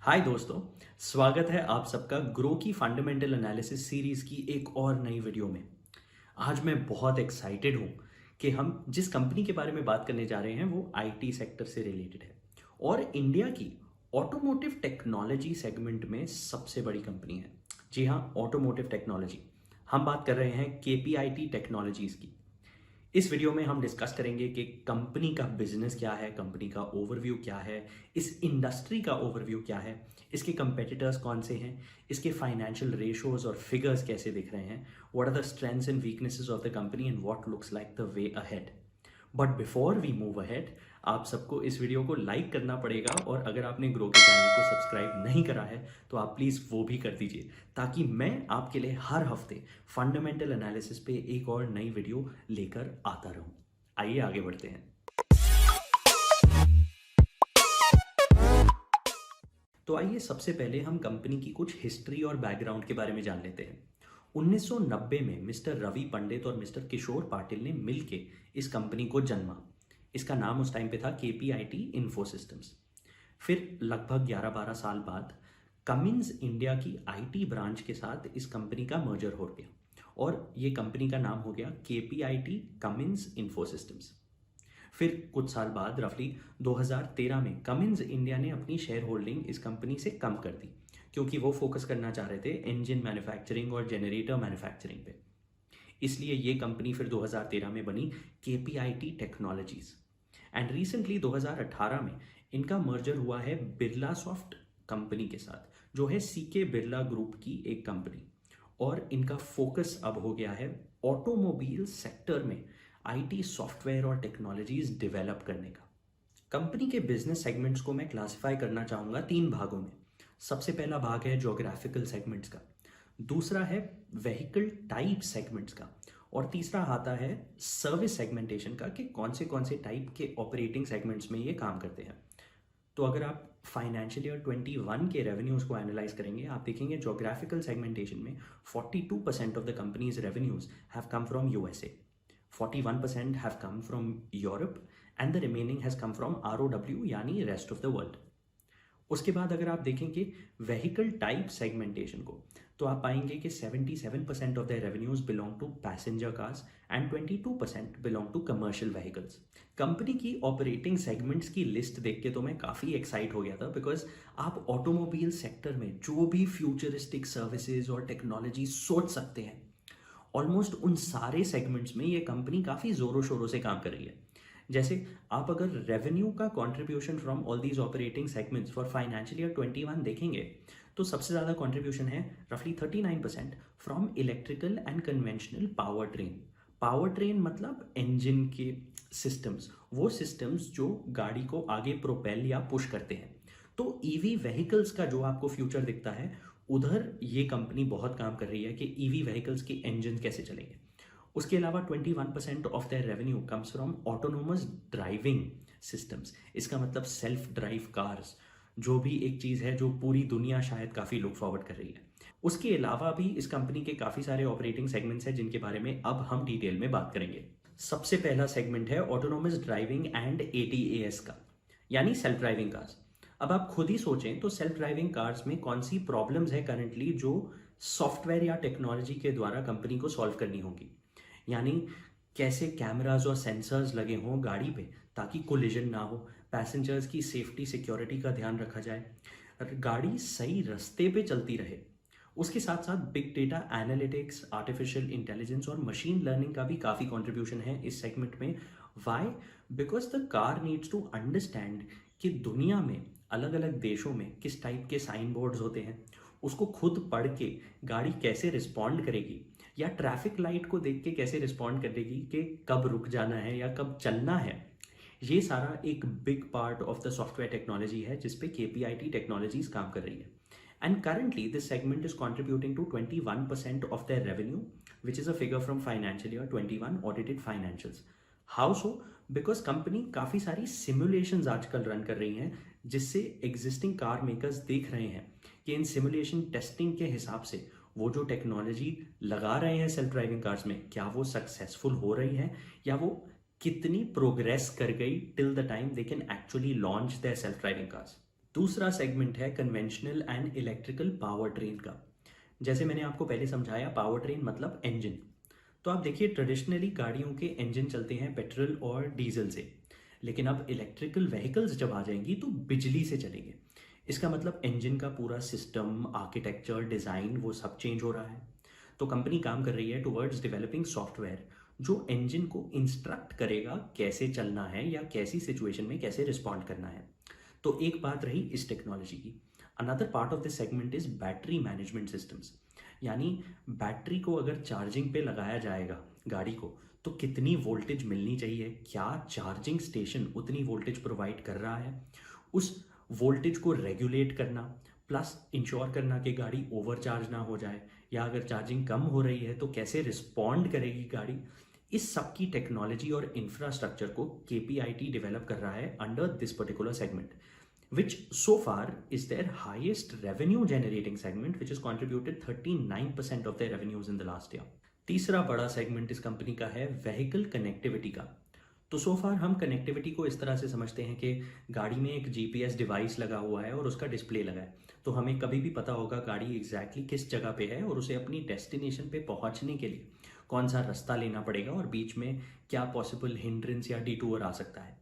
हाय दोस्तों, स्वागत है आप सबका ग्रो की फंडामेंटल एनालिसिस सीरीज की एक और नई वीडियो में। आज मैं बहुत एक्साइटेड हूँ कि हम जिस कंपनी के बारे में बात करने जा रहे हैं वो आईटी सेक्टर से रिलेटेड है और इंडिया की ऑटोमोटिव टेक्नोलॉजी सेगमेंट में सबसे बड़ी कंपनी है। जी हाँ, ऑटोमोटिव टेक्नोलॉजी। हम बात कर रहे हैं केपीआईटी टेक्नोलॉजीज की। इस वीडियो में हम डिस्कस करेंगे कि कंपनी का बिजनेस क्या है, कंपनी का ओवरव्यू क्या है, इस इंडस्ट्री का ओवरव्यू क्या है, इसके कंपेटिटर्स कौन से हैं, इसके फाइनेंशियल रेशोज और फिगर्स कैसे दिख रहे हैं, what are the strengths and weaknesses of the company and what looks like the way ahead. But before we move ahead, आप सबको इस वीडियो को लाइक करना पड़ेगा और अगर आपने ग्रो के चैनल को सब्सक्राइब नहीं करा है तो आप प्लीज़ वो भी कर दीजिए ताकि मैं आपके लिए हर हफ्ते फंडामेंटल एनालिसिस पे एक और नई वीडियो लेकर आता रहूं। आइए आगे बढ़ते हैं। तो आइए सबसे पहले हम कंपनी की कुछ हिस्ट्री और बैकग्राउंड के बारे में जान लेते हैं। 1990 में मिस्टर रवि पंडित और मिस्टर किशोर पाटिल ने मिलके इस कंपनी को जन्मा। इसका नाम उस टाइम पे था केपीआईटी इन्फो सिस्टम्स। फिर लगभग 11-12 साल बाद कमिंस इंडिया की आईटी ब्रांच के साथ इस कंपनी का मर्जर हो गया और ये कंपनी का नाम हो गया केपीआईटी कमिंस इन्फो सिस्टम्स। फिर कुछ साल बाद रफली 2013 में कमिंस इंडिया ने अपनी शेयर होल्डिंग इस कंपनी से कम कर दी क्योंकि वो फोकस करना चाह रहे थे इंजन मैन्युफैक्चरिंग और जनरेटर मैन्युफैक्चरिंग पे। इसलिए ये कंपनी फिर 2013 में बनी केपीआईटी टेक्नोलॉजीज एंड रिसेंटली 2018 में इनका मर्जर हुआ है बिरला सॉफ्ट कंपनी के साथ जो है सीके बिरला ग्रुप की एक कंपनी। और इनका फोकस अब हो गया है ऑटोमोबाइल सेक्टर में आईटी सॉफ्टवेयर और टेक्नोलॉजीज डेवलप करने का। कंपनी के बिजनेस सेगमेंट्स को मैं क्लासिफाई करना चाहूँगा 3 भागों में। सबसे पहला भाग है ज्योग्राफिकल सेगमेंट्स का, दूसरा है व्हीकल टाइप सेगमेंट्स का और तीसरा आता है सर्विस सेगमेंटेशन का कि कौन से टाइप के ऑपरेटिंग सेगमेंट्स में ये काम करते हैं। तो अगर आप फाइनेंशियल ईयर 21 के रेवेन्यूज को एनालाइज करेंगे आप देखेंगे ज्योग्राफिकल सेगमेंटेशन में 42% of the companies revenues have come from USA, 41% have come from Europe and the remaining has come from ROW यानी रेस्ट ऑफ द वर्ल्ड। उसके बाद अगर आप देखेंगे व्हीकल टाइप सेगमेंटेशन को तो आप पाएंगे कि 77% of the revenues belong to passenger cars and 22% belong to commercial vehicles. Company की ऑपरेटिंग सेगमेंट्स की लिस्ट देख के तो मैं काफ़ी एक्साइट हो गया था बिकॉज आप ऑटोमोबाइल सेक्टर में जो भी फ्यूचरिस्टिक सर्विसेज और टेक्नोलॉजी सोच सकते हैं ऑलमोस्ट उन सारे सेगमेंट्स में ये कंपनी काफ़ी ज़ोरों शोरों से काम कर रही है। जैसे आप अगर रेवेन्यू का contribution from all these operating segments for financial year 21 देखेंगे तो सबसे ज़्यादा कंट्रीब्यूशन है रफली 39% from electrical and conventional power train. Power train मतलब इंजन के सिस्टम्स, वो सिस्टम्स जो गाड़ी को आगे प्रोपेल या पुश करते हैं। तो ईवी व्हीकल्स का जो आपको फ्यूचर दिखता है उधर ये कंपनी बहुत काम कर रही है कि ईवी व्हीकल्स के इंजन कैसे चलेंगे। उसके अलावा 21% of their revenue comes from autonomous driving systems. इसका मतलब सेल्फ ड्राइव कार्स, जो भी एक चीज़ है जो पूरी दुनिया शायद काफ़ी लुक फॉरवर्ड कर रही है। उसके अलावा भी इस कंपनी के काफ़ी सारे ऑपरेटिंग सेगमेंट्स हैं जिनके बारे में अब हम डिटेल में बात करेंगे। सबसे पहला सेगमेंट है ऑटोनोमस ड्राइविंग एंड एटीएएस का, यानी सेल्फ ड्राइविंग कार्स। अब आप खुद ही सोचें तो सेल्फ ड्राइविंग कार्स में कौन सी प्रॉब्लम्स है करंटली जो सॉफ्टवेयर या टेक्नोलॉजी के द्वारा कंपनी को सॉल्व करनी होगी। यानी कैसे कैमराज और सेंसर्स लगे हों गाड़ी पे ताकि कोलिजन ना हो, पैसेंजर्स की सेफ्टी सिक्योरिटी का ध्यान रखा जाए, गाड़ी सही रास्ते पे चलती रहे। उसके साथ साथ big data analytics, artificial intelligence और मशीन लर्निंग का भी काफ़ी कंट्रीब्यूशन है इस सेगमेंट में। Why? Because the car needs to understand कि दुनिया में अलग अलग देशों में किस टाइप के साइन बोर्ड्स होते हैं, उसको खुद पढ़ के गाड़ी कैसे रिस्पॉन्ड करेगी या ट्रैफिक लाइट को देख के कैसे रिस्पॉन्ड करेगी कि कब रुक जाना है या कब चलना है। ये सारा एक big part of the software technology है जिस पे केपीआईटी टेक्नोलॉजीज काम कर रही है। And currently this segment is contributing to 21% of their revenue, which is a figure from financial year 21 audited financials. How so? Because company काफ़ी सारी simulations आजकल रन कर रही हैं जिससे एग्जिस्टिंग कार मेकर्स देख रहे हैं कि इन सिमुलेशन टेस्टिंग के हिसाब से वो जो टेक्नोलॉजी लगा रहे हैं सेल्फ ड्राइविंग कार्स में क्या वो सक्सेसफुल हो रही है या वो कितनी प्रोग्रेस कर गई till the time they can actually launch their self driving cars. दूसरा सेगमेंट है conventional and electrical power train का। जैसे मैंने आपको पहले समझाया, पावर ट्रेन मतलब इंजन। तो आप देखिए, ट्रेडिशनली गाड़ियों के इंजन चलते हैं पेट्रोल और डीजल से, लेकिन अब इलेक्ट्रिकल व्हीकल्स जब आ जाएंगी तो बिजली से चलेंगे। इसका मतलब इंजन का पूरा सिस्टम, आर्किटेक्चर, डिज़ाइन, वो सब चेंज हो रहा है। तो कंपनी काम कर रही है टुवर्ड्स डेवलपिंग सॉफ्टवेयर जो इंजन को इंस्ट्रक्ट करेगा कैसे चलना है या कैसी सिचुएशन में कैसे रिस्पॉन्ड करना है। तो एक बात रही इस टेक्नोलॉजी की। Another part of this segment is battery management systems. यानी बैटरी को अगर चार्जिंग पे लगाया जाएगा गाड़ी को, तो कितनी वोल्टेज मिलनी चाहिए, क्या चार्जिंग स्टेशन उतनी वोल्टेज प्रोवाइड कर रहा है, उस वोल्टेज को रेगुलेट करना, प्लस इंश्योर करना कि गाड़ी ओवरचार्ज ना हो जाए, या अगर चार्जिंग कम हो रही है तो कैसे रिस्पॉन्ड करेगी गाड़ी। इस सब की टेक्नोलॉजी और इंफ्रास्ट्रक्चर को केपीआईटी डेवलप कर रहा है under this particular segment, which so far is their highest revenue generating segment, which has contributed 39% of their revenues in the last year. तीसरा बड़ा सेगमेंट इस कंपनी का है व्हीकल कनेक्टिविटी का। तो सो फार हम कनेक्टिविटी को इस तरह से समझते हैं कि गाड़ी में एक जीपीएस डिवाइस लगा हुआ है और उसका डिस्प्ले लगा है, तो हमें कभी भी पता होगा गाड़ी एग्जैक्टली किस जगह पे है और उसे अपनी डेस्टिनेशन पे पहुंचने के लिए कौन सा रास्ता लेना पड़ेगा और बीच में क्या पॉसिबल हिंड्रेंस या डिटूर आ सकता है।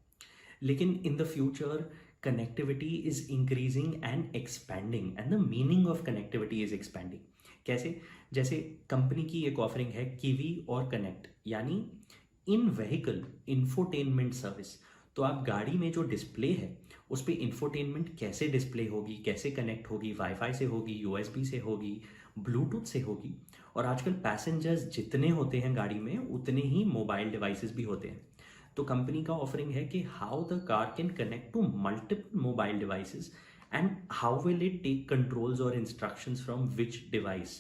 लेकिन in the future connectivity is increasing and expanding and the meaning of connectivity is expanding। कैसे? जैसे कंपनी की एक ऑफरिंग है कीवी और कनेक्ट, यानी इन व्हीकल इंफोटेनमेंट सर्विस। तो आप गाड़ी में जो डिस्प्ले है उस पर इंफोटेनमेंट कैसे डिस्प्ले होगी, कैसे कनेक्ट होगी, वाईफाई से होगी, यूएसबी से होगी, ब्लूटूथ से होगी। और आजकल पैसेंजर्स जितने होते हैं गाड़ी में उतने ही मोबाइल डिवाइसेस भी होते हैं। तो कंपनी का ऑफरिंग है कि how the car can connect to multiple mobile devices and how will it take controls और instructions from which device.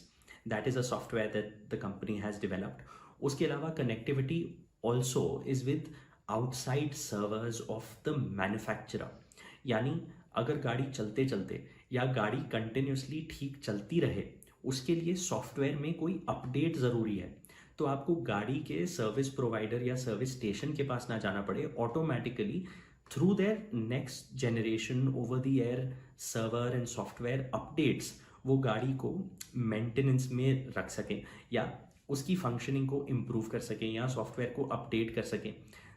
That is a software that the company has developed. उसके अलावा connectivity also is with outside servers of the manufacturer. यानी अगर गाड़ी चलते चलते या गाड़ी कंटिन्यूसली ठीक चलती रहे, उसके लिए सॉफ्टवेयर में कोई अपडेट ज़रूरी है, तो आपको गाड़ी के सर्विस प्रोवाइडर या सर्विस स्टेशन के पास ना जाना पड़े, automatically through their next generation over the air server and software updates वो गाड़ी को मेंटेनेंस में रख सकें या उसकी फंक्शनिंग को इम्प्रूव कर सकें या सॉफ्टवेयर को अपडेट कर सकें।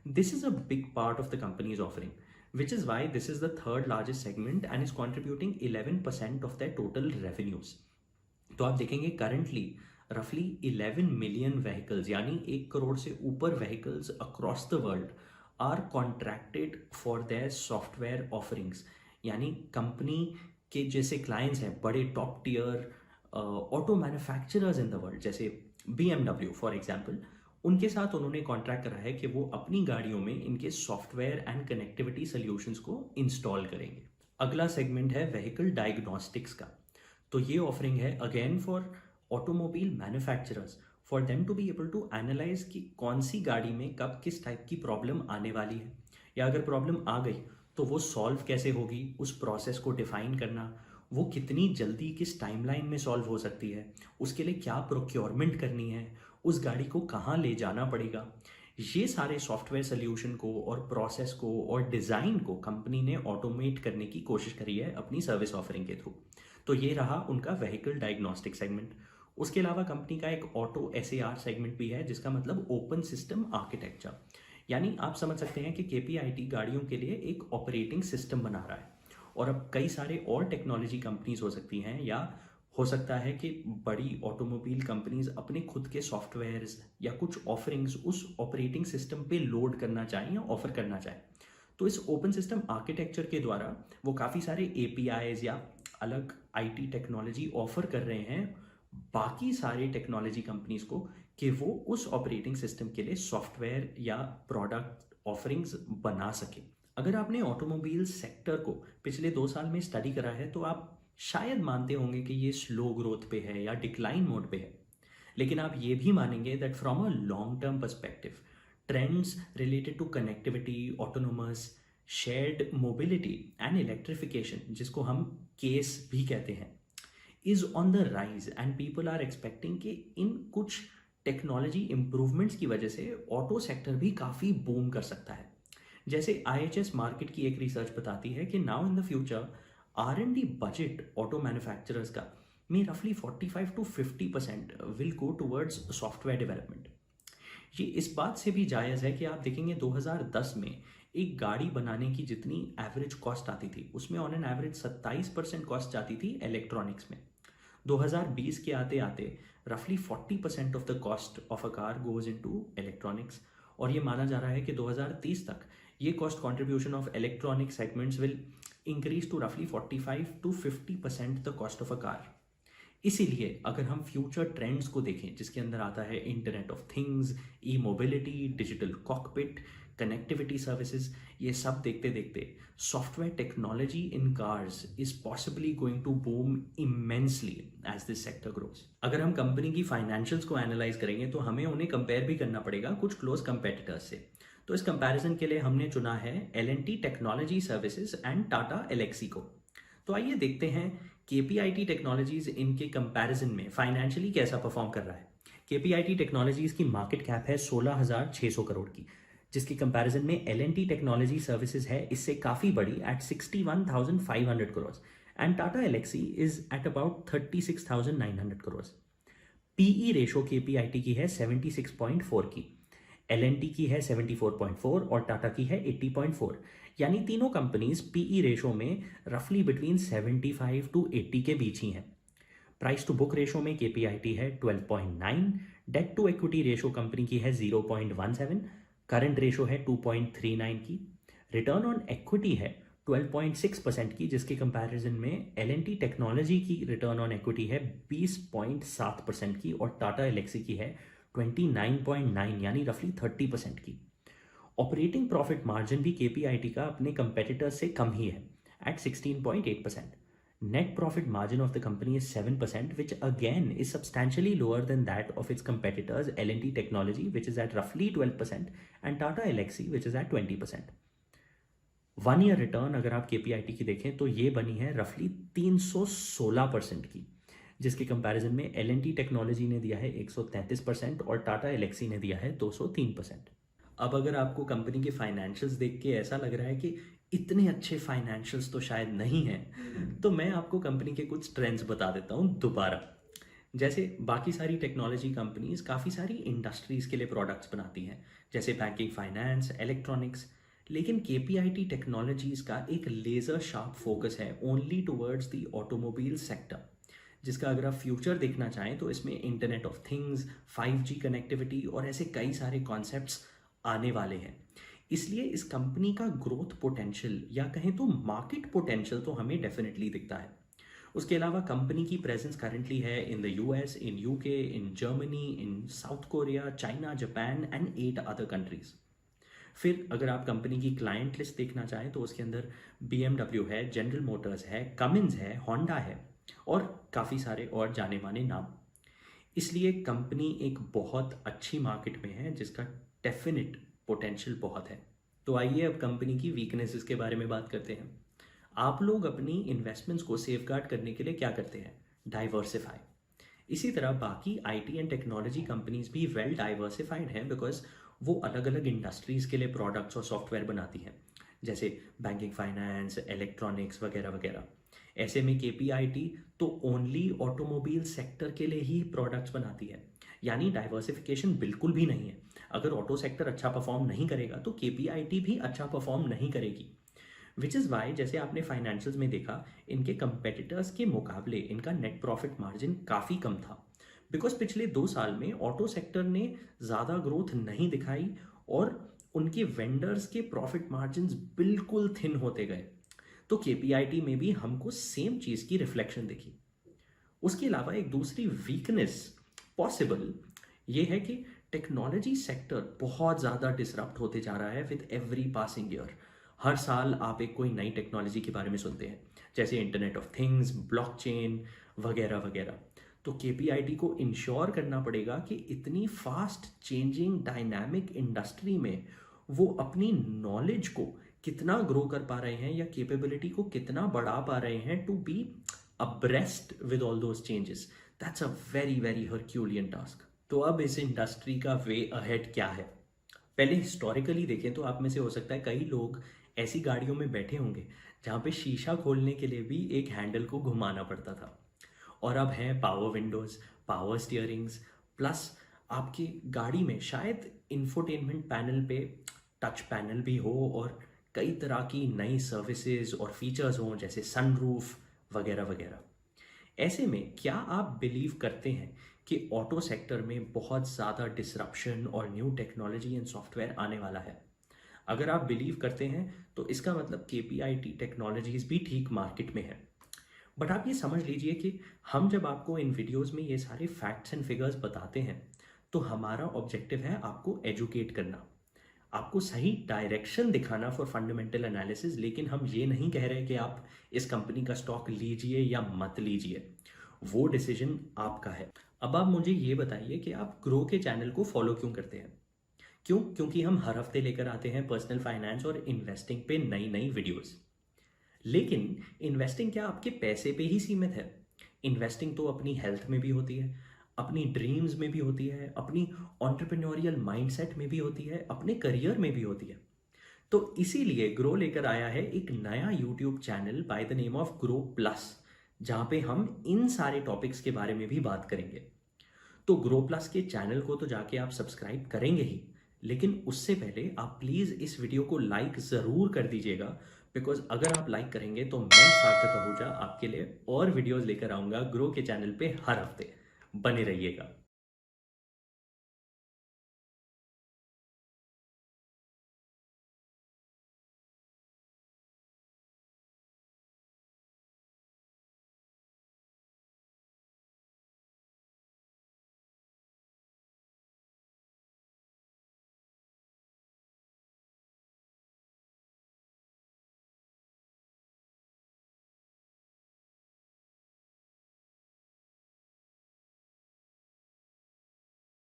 This is a big part of the companies offering, which is why this is the third largest segment and is contributing 11% of their total revenues। तो आप देखेंगे करंटली रफली 11 मिलियन व्हीकल्स, यानी 1 करोड़ से ऊपर vehicles across the world are contracted for their software offerings. यानी company के जैसे क्लाइंट्स हैं बड़े top tier auto manufacturers in the world, जैसे BMW फॉर एग्जांपल, उनके साथ उन्होंने कॉन्ट्रैक्ट करा है कि वो अपनी गाड़ियों में इनके सॉफ्टवेयर एंड कनेक्टिविटी सॉल्यूशंस को इंस्टॉल करेंगे। अगला सेगमेंट है व्हीकल डायग्नोस्टिक्स का। तो ये ऑफरिंग है again for automobile manufacturers, for them to be able to analyse कि कौन सी गाड़ी में कब किस टाइप की प्रॉब्लम आने वाली है, या अगर प्रॉब्लम आ गई तो वो सॉल्व कैसे होगी, उस प्रोसेस को डिफाइन करना, वो कितनी जल्दी किस टाइमलाइन में सॉल्व हो सकती है, उसके लिए क्या प्रोक्योरमेंट करनी है, उस गाड़ी को कहाँ ले जाना पड़ेगा। ये सारे सॉफ्टवेयर सोल्यूशन को और प्रोसेस को और डिज़ाइन को कंपनी ने ऑटोमेट करने की कोशिश करी है अपनी सर्विस ऑफरिंग के थ्रू। तो ये रहा उनका व्हीकल डायग्नोस्टिक सेगमेंट। उसके अलावा कंपनी का एक ऑटो एसएआर सेगमेंट भी है, जिसका मतलब ओपन सिस्टम आर्किटेक्चर। यानी आप समझ सकते हैं कि केपीआईटी गाड़ियों के लिए एक ऑपरेटिंग सिस्टम बना रहा है, और अब कई सारे और टेक्नोलॉजी कंपनीज हो सकती हैं, या हो सकता है कि बड़ी ऑटोमोबाइल कंपनीज अपने खुद के सॉफ्टवेयर्स या कुछ ऑफरिंग्स उस ऑपरेटिंग सिस्टम पे लोड करना चाहें या ऑफर करना चाहें। तो इस ओपन सिस्टम आर्किटेक्चर के द्वारा वो काफ़ी सारे एपीआईज या अलग आईटी टेक्नोलॉजी ऑफर कर रहे हैं बाकी सारे टेक्नोलॉजी कंपनीज को, कि वो उस ऑपरेटिंग सिस्टम के लिए सॉफ्टवेयर या प्रोडक्ट ऑफरिंग्स बना सके। अगर आपने ऑटोमोबाइल सेक्टर को पिछले 2 साल में स्टडी करा है तो आप शायद मानते होंगे कि ये स्लो ग्रोथ पे है या डिक्लाइन मोड पे है, लेकिन आप ये भी मानेंगे that from a long term perspective trends related to connectivity, autonomous, shared mobility and electrification, जिसको हम केस भी कहते हैं, is on the rise and people are expecting कि इन कुछ टेक्नोलॉजी इंप्रूवमेंट्स की वजह से ऑटो सेक्टर भी काफ़ी बूम कर सकता है। जैसे IHS मार्केट की एक रिसर्च बताती है कि now in the future R&D budget auto manufacturers का में रफली 45 to 50% will go towards software development. ये इस बात से भी जायज़ है कि आप देखेंगे 2010 में एक गाड़ी बनाने की जितनी एवरेज कॉस्ट आती थी उसमें ऑन एन एवरेज 27% कॉस्ट जाती थी इलेक्ट्रॉनिक्स में। 2020 के आते आते रफली 40% of the cost of a car goes into electronics, और ये माना जा रहा है कि 2030 तक ये cost contribution of electronic segments will increase to रफली 45 to 50% the cost of a car. इसीलिए अगर हम फ्यूचर ट्रेंड्स को देखें जिसके अंदर आता है internet of things, e mobility, digital cockpit, connectivity services, ये सब देखते देखते software technology in cars is possibly going to boom immensely as this sector grows. अगर हम कंपनी की फाइनेंशियल्स को एनालाइज करेंगे तो हमें उन्हें कंपेयर भी करना पड़ेगा कुछ क्लोज कंपेटिटर्स से। तो इस कंपैरिजन के लिए हमने चुना है L&T technology services and Tata Elxsi को। तो आइए देखते हैं KPIT टेक्नोलॉजीज इनके कंपैरिजन में फाइनेंशियली कैसा परफॉर्म कर रहा है। KPIT टेक्नोलॉजीज की मार्केट कैप है 16,600 करोड़ की, जिसकी कंपैरिजन में L&T टेक्नोलॉजी सर्विसेज है इससे काफ़ी बड़ी at 61,500 crore and Tata Elxsi is at about 36,900 crore. PE ratio KPIT की है 76.4 की, L&T की है 74.4 और टाटा की है 80.4, यानी तीनों कंपनीज PE रेशो में रफली बिटवीन 75 to 80 के बीच ही हैं। प्राइस टू बुक रेशो में KPIT है 12.9, debt to equity ratio company की है 0.17, करंट रेशो है 2.39 की, रिटर्न ऑन इक्विटी है 12.6% की, जिसके कंपैरिजन में L&T टेक्नोलॉजी की रिटर्न ऑन इक्विटी है 20.7% की और टाटा एलेक्सी की है 29.9 यानी रफली 30% की। ऑपरेटिंग प्रॉफिट मार्जिन भी KPIT का अपने कंपेटिटर से कम ही है at 16.8%। Net profit margin of the company is 7%, which again is substantially lower than that of its competitors L&T Technology, which is at roughly 12%, and Tata Elxsi, which is at 20%। 1 year return अगर आप KPIT की देखें तो ये बनी है रफली 316% की, जिसके कंपैरिजन में L&T टेक्नोलॉजी ने दिया है 133% और टाटा एलेक्सी ने दिया है 203%। अब अगर आपको कंपनी के फाइनेंशियल्स देख के ऐसा लग रहा है कि इतने अच्छे फाइनेंशियल्स तो शायद नहीं हैं, तो मैं आपको कंपनी के कुछ ट्रेंड्स बता देता हूँ दोबारा। जैसे बाकी सारी टेक्नोलॉजी कंपनीज काफ़ी सारी इंडस्ट्रीज़ के लिए प्रोडक्ट्स बनाती हैं, जैसे बैंकिंग, फाइनेंस, इलेक्ट्रॉनिक्स, लेकिन KPIT टेक्नोलॉजीज़ का एक लेज़र शार्प फोकस है only towards the automobile sector, जिसका अगर आप फ्यूचर देखना चाहें तो इसमें internet of things, 5G connectivity और ऐसे कई सारे कॉन्सेप्ट्स आने वाले हैं। इसलिए इस कंपनी का ग्रोथ पोटेंशियल या कहें तो मार्केट पोटेंशियल तो हमें डेफिनेटली दिखता है। उसके अलावा कंपनी की प्रेजेंस करंटली है in the US, in UK, in Germany, in south Korea, China, Japan and 8 other countries. फिर अगर आप कंपनी की क्लाइंट लिस्ट देखना चाहें तो उसके अंदर BMW है, जनरल मोटर्स है, कमिंस है, होंडा है और काफ़ी सारे और जाने माने नाम। इसलिए कंपनी एक बहुत अच्छी मार्केट में है जिसका डेफिनेट पोटेंशियल बहुत है। तो आइए अब कंपनी की वीकनेसेस के बारे में बात करते हैं। आप लोग अपनी इन्वेस्टमेंट्स को सेफगार्ड करने के लिए क्या करते हैं? डाइवर्सिफाई। इसी तरह बाकी IT एंड टेक्नोलॉजी कंपनीज भी वेल डाइवर्सिफाइड हैं बिकॉज वो अलग अलग इंडस्ट्रीज़ के लिए प्रोडक्ट्स और सॉफ्टवेयर बनाती हैं, जैसे बैंकिंग, फाइनेंस, इलेक्ट्रॉनिक्स वगैरह वगैरह। ऐसे में KPIT तो ओनली ऑटोमोबाइल सेक्टर के लिए ही प्रोडक्ट्स बनाती है, यानी डाइवर्सिफिकेशन बिल्कुल भी नहीं है। अगर ऑटो सेक्टर अच्छा परफॉर्म नहीं करेगा तो KPIT भी अच्छा परफॉर्म नहीं करेगी। विच इज़ वाई जैसे आपने फाइनेंशियल्स में देखा, इनके कंपेटिटर्स के मुकाबले इनका नेट प्रॉफिट मार्जिन काफ़ी कम था, बिकॉज पिछले 2 साल में ऑटो सेक्टर ने ज़्यादा ग्रोथ नहीं दिखाई और उनके वेंडर्स के प्रॉफिट मार्जिन बिल्कुल थिन होते गए। तो KPIT में भी हमको सेम चीज़ की रिफ्लेक्शन दिखी। उसके अलावा एक दूसरी वीकनेस पॉसिबल ये है कि टेक्नोलॉजी सेक्टर बहुत ज़्यादा डिसरप्ट होते जा रहा है विद एवरी पासिंग ईयर। हर साल आप एक कोई नई टेक्नोलॉजी के बारे में सुनते हैं, जैसे इंटरनेट ऑफ थिंग्स, ब्लॉकचेन वगैरह वगैरह। तो KPIT को इंश्योर करना पड़ेगा कि इतनी फास्ट चेंजिंग डायनामिक इंडस्ट्री में वो अपनी नॉलेज को कितना ग्रो कर पा रहे हैं या कैपेबिलिटी को कितना बढ़ा पा रहे हैं to be abreast with all those changes. That's a very very Herculean task. तो अब इस इंडस्ट्री का वे अहेड क्या है? पहले हिस्टोरिकली देखें तो आप में से हो सकता है कई लोग ऐसी गाड़ियों में बैठे होंगे जहाँ पे शीशा खोलने के लिए भी एक हैंडल को घुमाना पड़ता था। और अब हैं पावर विंडोज़, पावर स्टीयरिंग्स, प्लस आपकी गाड़ी में शायद इंफोटेनमेंट पैनल पे टच पैनल भी हो और कई तरह की नई सर्विसेज और फीचर्स हों जैसे सनरूफ वगैरह वगैरह। ऐसे में क्या आप बिलीव करते हैं कि ऑटो सेक्टर में बहुत ज़्यादा डिसरप्शन और न्यू टेक्नोलॉजी एंड सॉफ्टवेयर आने वाला है? अगर आप बिलीव करते हैं तो इसका मतलब KPIT टेक्नोलॉजीज भी ठीक मार्केट में है। बट आप ये समझ लीजिए कि हम जब आपको इन वीडियोस में ये सारे फैक्ट्स एंड फिगर्स बताते हैं तो हमारा ऑब्जेक्टिव है आपको एजुकेट करना, आपको सही डायरेक्शन दिखाना फॉर फंडामेंटल एनालिसिस। लेकिन हम ये नहीं कह रहे कि आप इस कंपनी का स्टॉक लीजिए या मत लीजिए, वो डिसीजन आपका है। अब आप मुझे ये बताइए कि आप ग्रो के चैनल को फॉलो क्यों करते हैं? क्यों? क्योंकि हम हर हफ्ते लेकर आते हैं पर्सनल फाइनेंस और इन्वेस्टिंग पे नई नई वीडियोस। लेकिन इन्वेस्टिंग क्या आपके पैसे पे ही सीमित है? इन्वेस्टिंग तो अपनी हेल्थ में भी होती है, अपनी ड्रीम्स में भी होती है, अपनी एंटरप्रेन्योरियल माइंडसेट में भी होती है, अपने करियर में भी होती है। तो इसीलिए ग्रो लेकर आया है एक नया YouTube channel by the name of grow plus, जहां पे हम इन सारे टॉपिक्स के बारे में भी बात करेंगे। तो ग्रो प्लस के चैनल को तो जाके आप सब्सक्राइब करेंगे ही, लेकिन उससे पहले आप प्लीज़ इस वीडियो को लाइक ज़रूर कर दीजिएगा, बिकॉज अगर आप लाइक करेंगे तो मैं सार्थक आहूजा आपके लिए और वीडियोस लेकर आऊँगा ग्रो के चैनल पे हर हफ्ते। बने रहिएगा।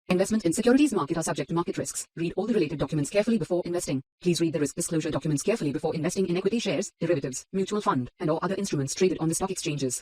Investment in securities market are subject to market risks. Read all the related documents carefully before investing. Please read the risk disclosure documents carefully before investing in equity shares, derivatives, mutual fund, and or other instruments traded on the stock exchanges.